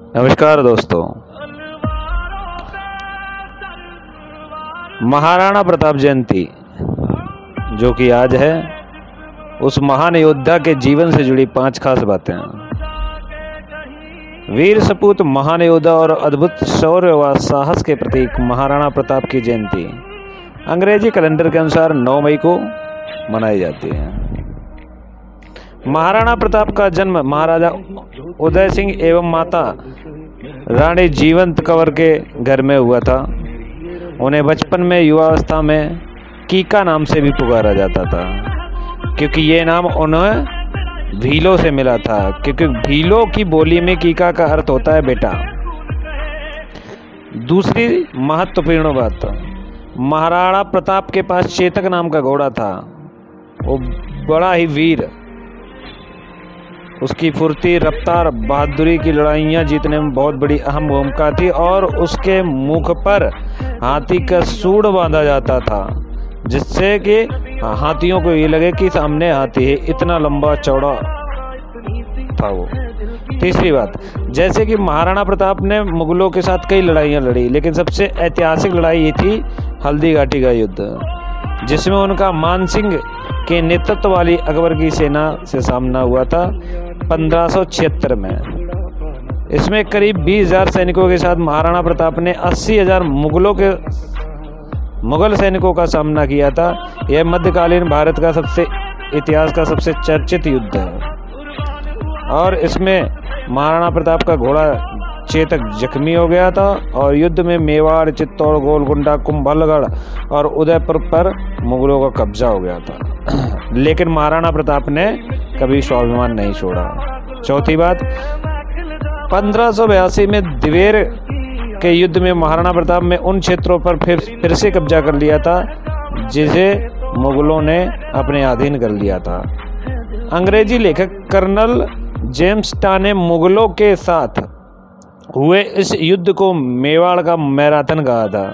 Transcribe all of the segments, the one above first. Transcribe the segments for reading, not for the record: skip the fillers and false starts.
नमस्कार दोस्तों। महाराणा प्रताप जयंती जो कि आज है, उस महान योद्धा के जीवन से जुड़ी 5 खास बातें। वीर सपूत महान योद्धा और अद्भुत शौर्य व साहस के प्रतीक महाराणा प्रताप की जयंती अंग्रेजी कैलेंडर के अनुसार 9 मई को मनाई जाती है। महाराणा प्रताप का जन्म महाराजा उदय सिंह एवं माता रानी जीवंत कंवर के घर में हुआ था। उन्हें बचपन में युवावस्था में कीका नाम से भी पुकारा जाता था, क्योंकि ये नाम उन्हें भीलों से मिला था, क्योंकि भीलों की बोली में कीका का अर्थ होता है बेटा। दूसरी महत्वपूर्ण बात, महाराणा प्रताप के पास चेतक नाम का घोड़ा था। वो बड़ा ही वीर, उसकी फुर्ती, रफ्तार, बहादुरी की लड़ाइयाँ जीतने में बहुत बड़ी अहम भूमिका थी और उसके मुख पर हाथी का सूंड बांधा जाता था, जिससे कि हाथियों को ये लगे कि सामने हाथी है, इतना लंबा चौड़ा था वो। तीसरी बात, जैसे कि महाराणा प्रताप ने मुगलों के साथ कई लड़ाइयाँ लड़ी, लेकिन सबसे ऐतिहासिक लड़ाई ये थी हल्दी घाटी का युद्ध, जिसमें उनका मानसिंह के नेतृत्व वाली अकबर की सेना से सामना हुआ था 1576 में। इसमें करीब 20,000 सैनिकों के साथ महाराणा प्रताप ने 80,000 मुगल सैनिकों का सामना किया था। यह मध्यकालीन भारत का इतिहास का सबसे चर्चित युद्ध है और इसमें महाराणा प्रताप का घोड़ा चेतक जख्मी हो गया था और युद्ध में मेवाड़, चित्तौड़, गोलकुंडा, कुंभलगढ़ और उदयपुर पर मुगलों का कब्जा हो गया था। लेकिन महाराणा प्रताप ने कभी स्वाभिमान नहीं छोड़ा। चौथी बात, 1582 में दिवेर के युद्ध में महाराणा प्रताप ने उन क्षेत्रों पर फिर से कब्जा कर लिया था जिसे मुगलों ने अपने अधीन कर लिया था। अंग्रेजी लेखक कर्नल जेम्स टा ने मुगलों के साथ हुए इस युद्ध को मेवाड़ का मैराथन कहा था।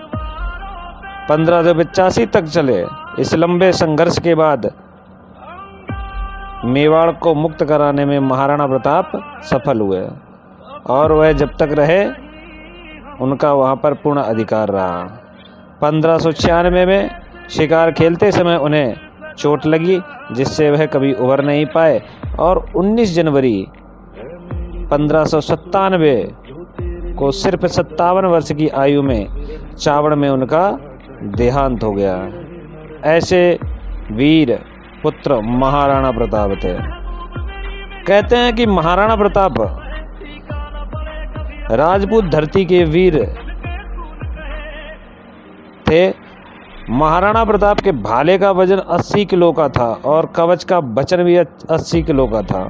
1585 तक चले इस लंबे संघर्ष के बाद मेवाड़ को मुक्त कराने में महाराणा प्रताप सफल हुए और वह जब तक रहे उनका वहां पर पूर्ण अधिकार रहा। 1596 में शिकार खेलते समय उन्हें चोट लगी, जिससे वह कभी उभर नहीं पाए और 19 जनवरी 1597 को सिर्फ 57 वर्ष की आयु में चावड़ में उनका देहांत हो गया। ऐसे वीर पुत्र महाराणा प्रताप थे। कहते हैं कि महाराणा प्रताप राजपूत धरती के वीर थे। महाराणा प्रताप के भाले का वजन 80 किलो का था और कवच का वजन भी 80 किलो का था।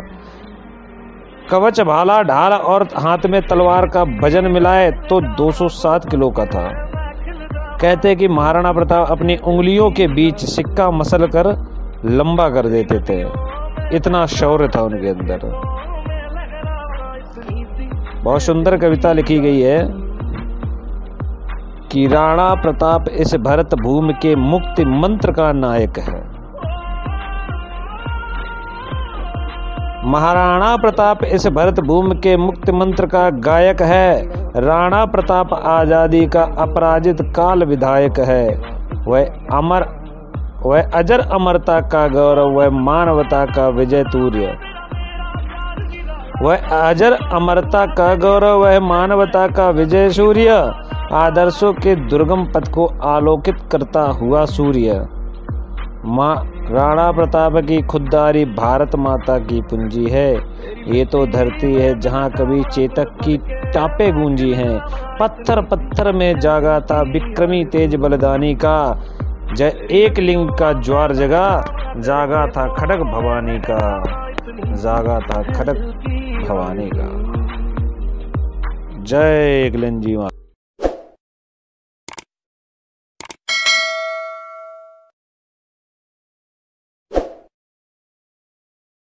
कवच, भाला, ढाल और हाथ में तलवार का वजन मिलाए तो 207 किलो का था। कहते हैं कि महाराणा प्रताप अपनी उंगलियों के बीच सिक्का मसल कर लंबा कर देते थे, इतना शौर्य था उनके अंदर। बहुत सुंदर कविता लिखी गई है कि राणा प्रताप इस भरत भूमि के मुक्ति मंत्र का नायक है। महाराणा प्रताप इस भरत भूमि के मुक्ति मंत्र का गायक है। राणा प्रताप आजादी का अपराजित काल विधायक है। वह अजर अमरता का गौरव, वह मानवता का विजय तूर्य। वह अजर अमरता का गौरव, वह मानवता का विजय सूर्य, आदर्शों के दुर्गम पथ को आलोकित करता हुआ सूर्य। राणा प्रताप की खुददारी भारत माता की पूंजी है। ये तो धरती है जहाँ कभी चेतक की टापे गूंजी हैं। पत्थर पत्थर में जागा था विक्रमी तेज बलिदानी का। जय एक लिंग का ज्वार जगा, जागा था खड़ग भवानी का, जागा था खड़ग भवानी का। जय एक लिंग जी माता।